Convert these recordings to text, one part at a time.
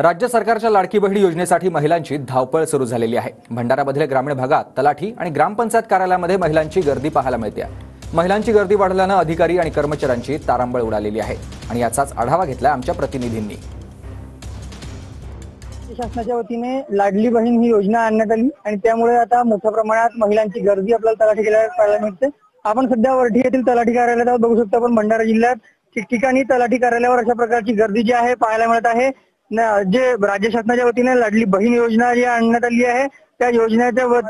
राज्य सरकारच्या लाडकी बहीण योजनेसाठी महिलांची धावपळ सुरू झालेली आहे। भंडारामधील ग्रामीण भागात तलाठी आणि ग्रामपंचायत कार्यालयामध्ये महिलांची गर्दी पाहायला मिळते। महिलांची गर्दी वाढल्याने अधिकारी आणि कर्मचाऱ्यांची तारांबळ उडालेली आहे आणि याचाच आढावा घेतला आमच्या प्रतिनिधींनी। शासनाच्या वतीने लाडली बहीण ही योजना आणण्यात आली आणि त्यामुळे आता मोठ्या प्रमाणात महिलांची गर्दी आपल्याला तलाठी कार्यालयात पाहायला मिळते। आपण सध्या वरठी येथील तलाठी कार्यालयात बघू शकतो। आपण भंडारा जिल्ह्यात ठिकठिकाणी तलाठी कार्यालयावर अशा प्रकारची गर्दी जी आहे पाहायला मिळत आहे। जे राज्य शासनाच्या वतीने लाडली बहीण योजना जी आणण्यात आली आहे त्या योजनेच्या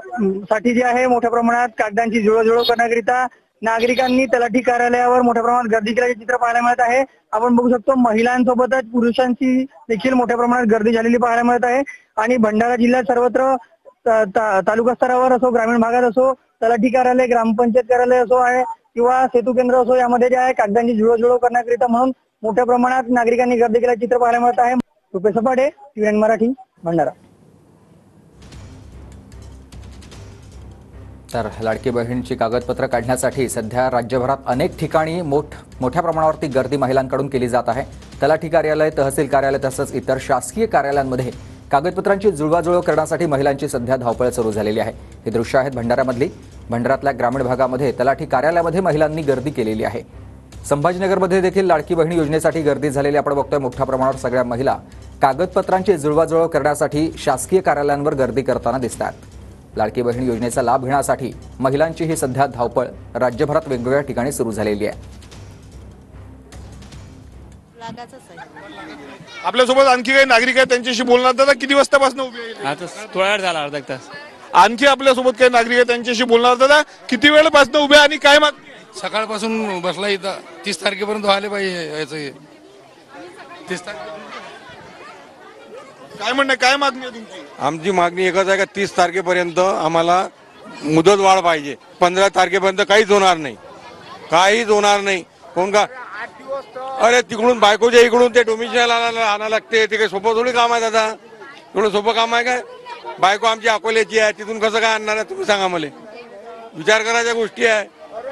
साठी जी आहे मोठ्या प्रमाणात कागदांची जुळवाजुळव करण्याकरिता नागरिकांनी तलाठी कार्यालयावर मोठ्या प्रमाणात गर्दी केल्याचे चित्र पाहायला मिळत आहे। आपण बघू शकतो महिलांसोबतच पुरुषांची देखील मोठ्या प्रमाणात गर्दी झालेली पाहायला मिळत आहे आणि भंडारा जिल्ह्यात सर्वत्र तालुका स्तरावर असो, ग्रामीण भागात असो, तलाठी कार्यालय, ग्रामपंचायत कार्यालय असो आहे किंवा सेतू केंद्र असो, यामध्ये जे आहे कागदांची जुळवाजुळव करण्याकरिता म्हणून मोठ्या प्रमाणात नागरिकांनी गर्दी केल्याचे चित्र पाहायला मिळत आहे। रुपेश सपाटे, TVN मराठी, भंडारा। तर लाडकी बहीणची कागदपत्र काढण्यासाठी सध्या राज्यभरात अनेक ठिकाणी मोठ्या प्रमाणावरती गर्दी महिलांकडून केली जात आहे। तलाठी कार्यालय, तहसील कार्यालय तसंच इतर शासकीय कार्यालयांमध्ये कागदपत्रांची जुळवाजुळव करण्यासाठी महिलांची सध्या धावपळ सुरू झालेली आहे। हे दृश्य आहेत भंडाऱ्यामधली। भंडाऱ्यातल्या ग्रामीण भागामध्ये तलाठी कार्यालयामध्ये महिलांनी गर्दी केलेली आहे। संभाजीनगरमध्ये देखील लाडकी बहीण योजनेसाठी गर्दी झालेली आपण बघतोय। मोठ्या प्रमाणावर सगळ्या महिला कागदपत्रांची जुळवाजुळव करण्यासाठी शासकीय कार्यालयांवर गर्दी करताना दिसतात। लाडकी बहीण योजनेचा लाभ घेण्यासाठी महिलांची ही सध्या धावपळ राज्यभरात वेगवेगळ्या ठिकाणी सुरू झालेली आहे। आपल्यासोबत आणखी काही नागरिक आहेत, त्यांच्याशी बोलणार। दादा, किती वाजतापासून उभे आहे? आता थोडा वेळ झाला, अर्धा तास। आणखी आपल्यासोबत काही नागरिक आहेत, त्यांच्याशी बोलणार। दादा, किती वेळपासून उभे आणि काय मागणी? सकाळपासून बसला इथं 30 तारखेपर्यंत आले पाहिजे। याचं 30 काय म्हणणं, काय मागणी आहे तुमची? आमची मागणी एकच आहे का 30 तारखेपर्यंत आम्हाला मुदत वाढ पाहिजे। 15 तारखेपर्यंत काहीच होणार नाही, काहीच होणार नाही। कोण का अरे तिकडून बायकोच्या इकडून ते डोमिसाईल आणायला लागते, ते काही सोपं थोडी काम आहे दादा। एवढं सोपं काम आहे काय? बायको आमची अकोल्याची आहे, तिथून कसं काय आणणार आहे तुम्ही सांगा मला? विचार करायच्या गोष्टी आहे।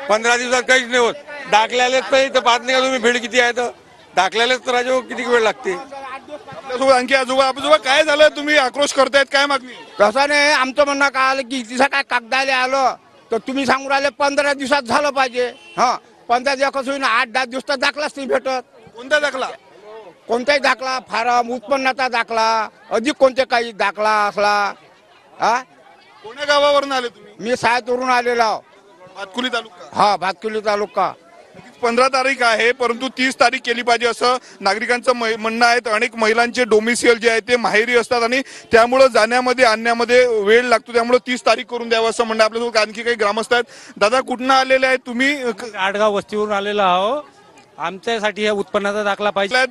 15 दिवसात काहीच नाही होत। दाखल्यालेच नाही तर पाहत नाही का तुम्ही भीड किती आहे? तर दाखल्यालेच तर राजा किती वेळ लागते। आपल्यासोबत आणखी आजोबा, काय झालं? तुम्ही आक्रोश करतायत, काय मागणी? कसं नाही, आमचं म्हणणं काय आलं की तिथं काय कागदाले आलं तर तुम्ही सांगू राहिले 15 दिवसात झालं पाहिजे। 15 दिवस कसं होईना, 8-10 दिवस तर दाखलाच नाही भेटत। कोणता दाखला? कोणताही दाखला, फार्म, उत्पन्नाचा दाखला, अधिक कोणते काही दाखला असला। कोण्या गावावरून आले तुम्ही? मी सायतवरून आलेलो आहो। भातकुली तालुका? भातकुली तालुका। 15 तारीख आहे, परंतु 30 तारीख केली पाहिजे असं नागरिकांचं म्हणणं आहे। अनेक महिलांचे डोमिसियल जे आहे ते माहेरी असतात आणि त्यामुळे जाण्यामध्ये आणण्यामध्ये वेळ लागतो, त्यामुळे 30 तारीख करून द्यावं असं म्हणणं आपल्यासोबत आणखी काही ग्रामस्थ आहेत। दादा, कुठून आलेले आहेत तुम्ही? आडगाव वस्तीवरून आलेलो आहो। आमच्यासाठी हे उत्पन्नाचा दाखला पाहिजे।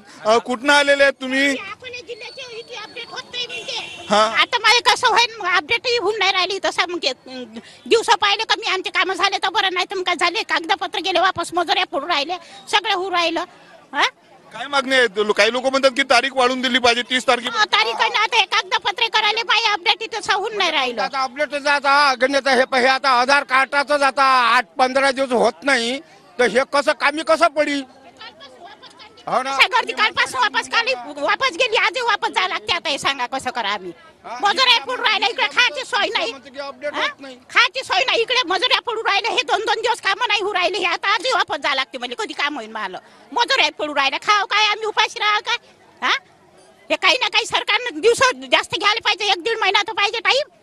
कुठून आलेले आहेत तुम्ही? आता मला कसं होईल, अपडेटही होऊन नाही राहिली तसं। मग दिवसा पाहिले कमी आमचे काम झाले तर बरं, नाही तर काय झाले कागदपत्र गेले वापस, मजुऱ्या पडून राहिले, सगळं होऊन राहिलं। काय मागणी आहे? काही लोक म्हणतात की तारीख वाढून दिली पाहिजे 30 तारखेला। तारीख आता हे कागदपत्र करायला पाहिजे, अपडेट इथं होऊन नाही राहिलं। आता अपडेट जाता गणित हे आता आधार कार्डाचं जाता 8-15 दिवस होत नाही, तर हे कसं कामी कसं पडी? गर्दी कालपासून वापस गेली, आजही वापस जायला लागते। आता हे सांगा कसं करा आम्ही? मजुऱ्या पडून राहिल्या, इकडे खायची सोय नाही, खायची सोय नाही, इकडे मजुऱ्या पडून राहिले। हे 2-2 दिवस काम नाही होऊ राहिले, हे आता आजही वापस जायला लागते। म्हणजे कधी काम होईल मला? मजुऱ्या पडून राहिल्या, खाव काय आम्ही? उपाशी राहा काय? हे काही ना काही सरकारनं दिवस जास्त घ्यायला पाहिजे, 1-1.5 महिना तर पाहिजे टाइम।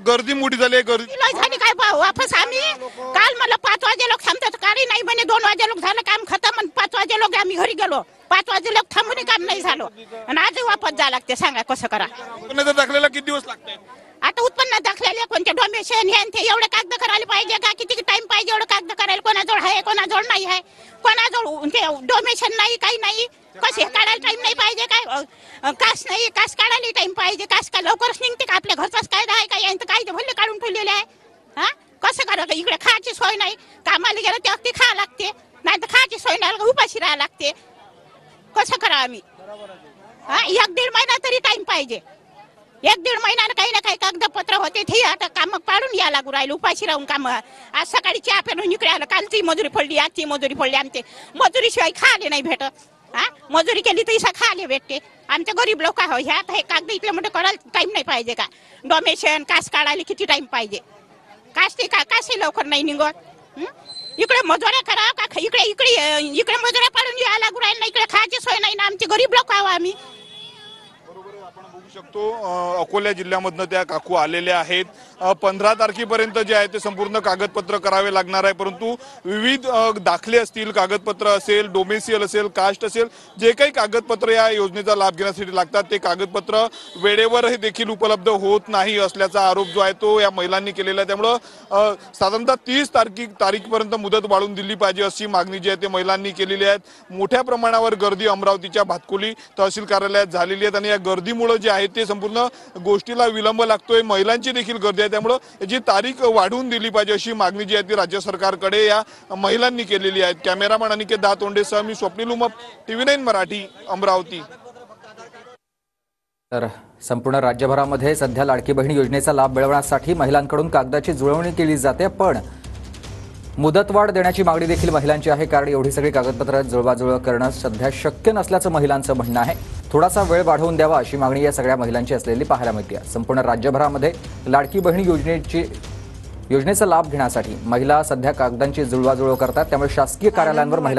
गर्दी मोठी झाली, गर्दी झाली काय वापस? आम्ही काल मला 5 वाजे लोक थांबतात, काही नाही म्हणे 2 वाजे लोक झालं काम खतम, 5 वाजे लोक आम्ही घरी गेलो, 5 वाजे लोक थांबून काम नाही झालं आणि आज वापस जायला लागते। सांगा कसं करा? दाखल्याला किती दिवस लागतात? आता उत्पन्न दाखल्याला कोणते डोमेशन हे ते एवढे कागद करायला पाहिजे का? किती टाइम पाहिजे एवढं कागद करायला? कोणाजवळ आहे, कोणाजवळ नाही आहे, कोणाजवळ ते डोमेशन नाही, काही नाही। कसे काढायला टाइम नाही पाहिजे काय? कास नाही, कास काढायला टाइम पाहिजे। कास काय लवकरच निघते का? आपल्या घरचाच कायदा आहे का? यांचं कायदे भल्ले काढून ठेवलेले आहे। कसं करायचं? इकडे खायची सोय नाही, कामाला गेलं ते अगदी खावं लागते, नाही तर खायची सोय नाही, उपाशी राहावं लागते। कसं करा आम्ही? 1-1.5 महिना तरी टाइम पाहिजे। 1-1.5 महिन्यानं काही ना काही कागदपत्र होते, ते आता काम पाडून या लागू राहिले, उपाशी राहून काम। आज सकाळी चहा पेरून इकडे आलं, कालची मजुरी पडली, आजची मजुरी पडली, आमचे मजुरीशिवाय खायला नाही भेटत। हा मजुरी केली तर इसा खायला भेटते. आमच्या गरीब लोक आहो ह्या हे कागद इथले मोठे करायला टाइम नाही पाहिजे का? डोमेशन कास काढायला किती टाइम पाहिजे? कास लवकर नाही निघत. इकडे मजुऱ्या करा का इकडे मजुऱ्या पाडून यायला लागू राहील ना. इकडे खायची सोय नाही ना. आमचे गरीब लोक आहो आम्ही. आपण बघू शकतो अकोला जिल्ह्यामधनं त्या काकू आलेल्या आहेत. 15 तारखेपर्यंत जे आहे ते संपूर्ण कागदपत्र करावे लागणार आहे. परंतु विविध दाखले असतील, कागदपत्र असेल, डोमेसियल असेल, कास्ट असेल, जे काही कागदपत्र या योजनेचा लाभ घेण्यासाठी लागतात ते कागदपत्र वेळेवर हे देखील उपलब्ध होत नाही असल्याचा आरोप जो आहे तो या महिलांनी केलेला आहे. त्यामुळं साधारणतः 30 तारीखपर्यंत मुदत वाढवून दिली पाहिजे अशी मागणी जी आहे ते महिलांनी केलेली आहे. मोठ्या प्रमाणावर गर्दी अमरावतीच्या भातकुली तहसील कार्यालयात झालेली आहे आणि या गर्दीमुळे जे आहे ते संपूर्ण गोष्टीला विलंब लागतोय. महिलांची देखील गर्दी आहे. त्यामुळे याची तारीख वाढवून दिली पाहिजे अशी मागणी जी आहे ती राज्य सरकारकडे या महिलांनी केलेली आहे. कॅमेरामॅन अनिकेत दातोंडेसह मी स्वप्नील उमप, TV9 मराठी, अमरावती. तर संपूर्ण राज्यभरामध्ये सध्या लाडकी बहीण योजनेचा लाभ मिळवण्यासाठी महिलांकडून कागदाची जुळवणी केली जाते, पण मुदतवाढ देण्याची मागणी देखील महिलांची आहे. कारण एवढी सगळी कागदपत्र जुळवाजुळव करणं सध्या शक्य नसल्याचं महिलांचं म्हणणं आहे. थोडासा वेळ वाढवून द्यावा अशी मागणी या सगळ्या महिलांची असलेली पाहायला मिळते. संपूर्ण राज्यभरामध्ये लाडकी बहीण योजनेचा लाभ घेण्यासाठी महिला सध्या कागदांची जुळवाजुळव करतात. त्यामुळे शासकीय कार्यालयांवर महिला